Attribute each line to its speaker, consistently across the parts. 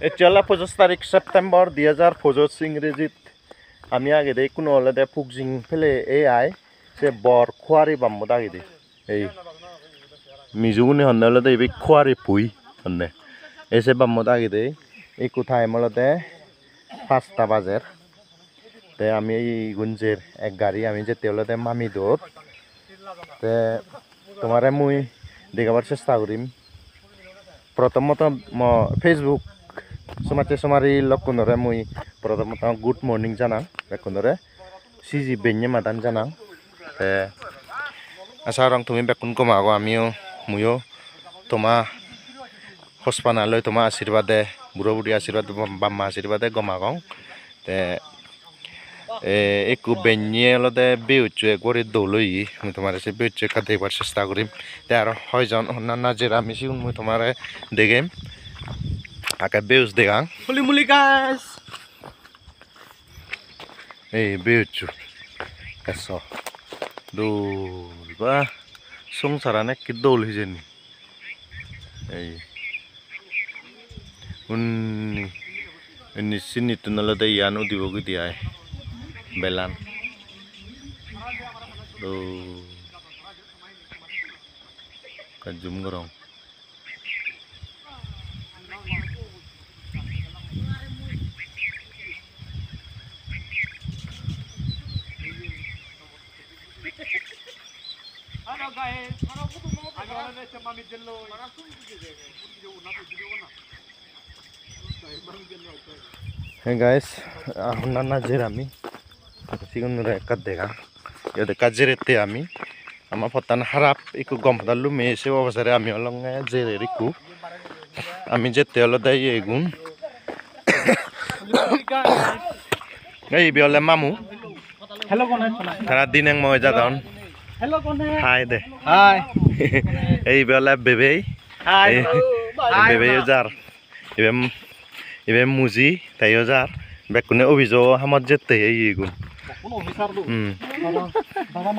Speaker 1: এতিয়ালে 25 তারিখ সেপ্টেম্বর 2025 ইংরেজিত আমি আগে দেই কোনো হলে দে ফুকজিং ফেলে এই আই সে বর খোয়ারি বাম্মু দাগে দে এই মিজুগুনি হন্নে হলে দে এই খোয়ারি পুই হন্নে এসে বাম্মু দাগে দে এই কোথায় মলতে 5টা বাজের তে আমি এই গুঞ্জের এক গাড়ি আমি যেতে হলে দে মামি দোর তে তোমারে মুই দেখাবার চেষ্টা করিম প্রথমত ফেসবুক সমাজে সমারি লক্ষণরে মুই প্রথমত গুড মর্নিং জানাং বেকুনরে সিজি বেnye মাদান জানাং তে আশা রং তুমি বেকুন কমাগো আমিও মুইও তোমা হসপানা লই তোমা আশীর্বাদে বুড়ো বুড়ি আশীর্বাদ বাম্মা আশীর্বাদে গমাগং তে একটু বেnye লদে বেউচু একবারে দৌলই মুই তোমার সে বেউচু কা দেখবার চেষ্টা করিম তে আর হয়জন অন্যান্য জেরা মিশি মুই তোমারে দেখিম আগে বেউচ দেখাং
Speaker 2: Muli muli guys.
Speaker 1: এই বেউচু এসো দৌল বা সংসারানে কি দৌল হইজেনি এই উন্নি সিনি তুনলে দে ইয়ানো দিব গদি আই বেলান তো কাজুম গরং
Speaker 2: Hello guys. Agora chama me dello.
Speaker 1: Hey guys, অন্যান্য জের আমি সিগুন রে কাট দেখা ইতে কাজেরেতে আমি আমার ফতান হারাপ একটু গম দালু মেসে অবসরে আমি অলঙ্গে জেরে রিকু আমি যেতে হলো দাই এগুন এই বিয়লে মামু
Speaker 2: Hello kone.
Speaker 1: সারা দিন এক মজা দাও
Speaker 2: Hello kone.
Speaker 1: হাই দে
Speaker 2: Hi.
Speaker 1: এই বিয়লে বেবেই
Speaker 2: Hi.
Speaker 1: বেবেই যার এবে মুজি তাইও যার বেকুনে অভিযোগ হামত যেতে এই এগুন
Speaker 2: Kuno officer lu.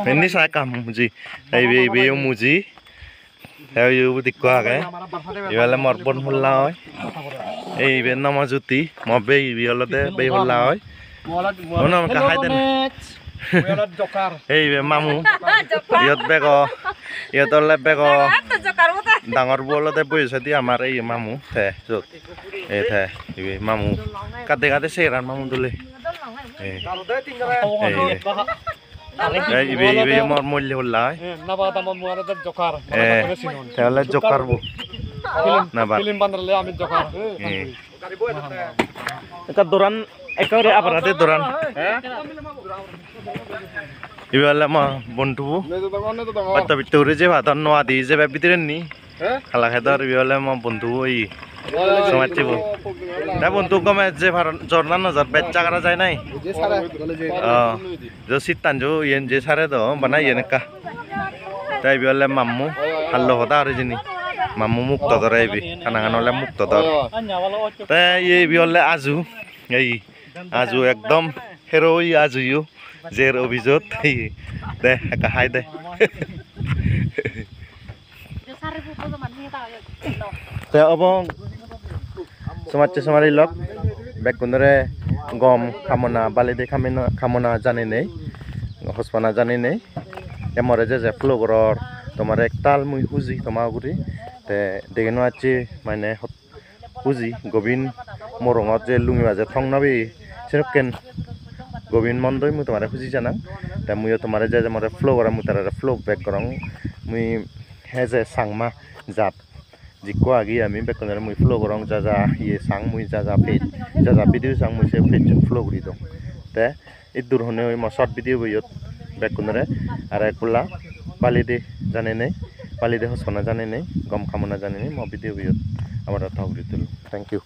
Speaker 1: ini saya kamu muji ibu muji ibu dikwa ke ibu morbon hulai ibu nama juti mobe ibu lade be hulai mana kahai den ibu mamu iot bego iot oleh bego dangor bola deh boy jadi amar ibu mamu teh jut teh ibu mamu kate kate seran mamu dulu ibe mor mulya hulai
Speaker 2: Naba tama muara da jokar.
Speaker 1: tahle jokar bu naba
Speaker 2: Film banderle ami jokar.
Speaker 1: eka doran ekore aparate doran ibe ala ma bontu bu patta biture je batan no adi je bebitren ni khala khadar ibe ala ma bontu oi সমাজে বল তা বন্ধু কমে যে জর্না নজর বেচা করা যায় নাই যে সিতান যে ইয়েন যে সারে তো বানাই ইয়েন কা তাই বিলে মাম্মু হাল্লো হতা আর জিনি মাম্মু মুক্ত ধরে আইবি খানা খানলে মুক্ত ধর তাই এই বিলে আজু এই আজু একদম হেরোই আজুইও জের অভিযোগ দে একা হাই দে তে অবং সমাজে সমারি লক বেকুনরে গম খামনা বালিদে খামনা জানি নেই হসপানা জানি নেই এমরে যে ফ্লোগরর তোমার এক তাল মুই হুজি তোমা গুরি তে দেখেন আছে মানে হুজি গোবিন্দ মরঙত যে লুঙি বাজে থংনাবি সেরকেন গোবিন্দ মন্দই মুই তোমারে হুজি জানাং তে মুইও তোমারে যে মরে ফ্লোগরা মুই তারে ফ্লোগ ব্যাক করং মুই হে যে সাংমা জাত जिको आगे आमी बेकुनरे मुई फ्लो करं जा ये सांग मुई जा पेज जा वीडियो सांग मुई से पेज फ्लो करी दं ते इ दूर होने म शॉर्ट वीडियो बयत बेकुनरे आरो एकला पालिदे जाने नै पालिदे हसना जाने नै गम खामना जाने नै म वीडियो बयत आमार थाव रितुल थैंक यू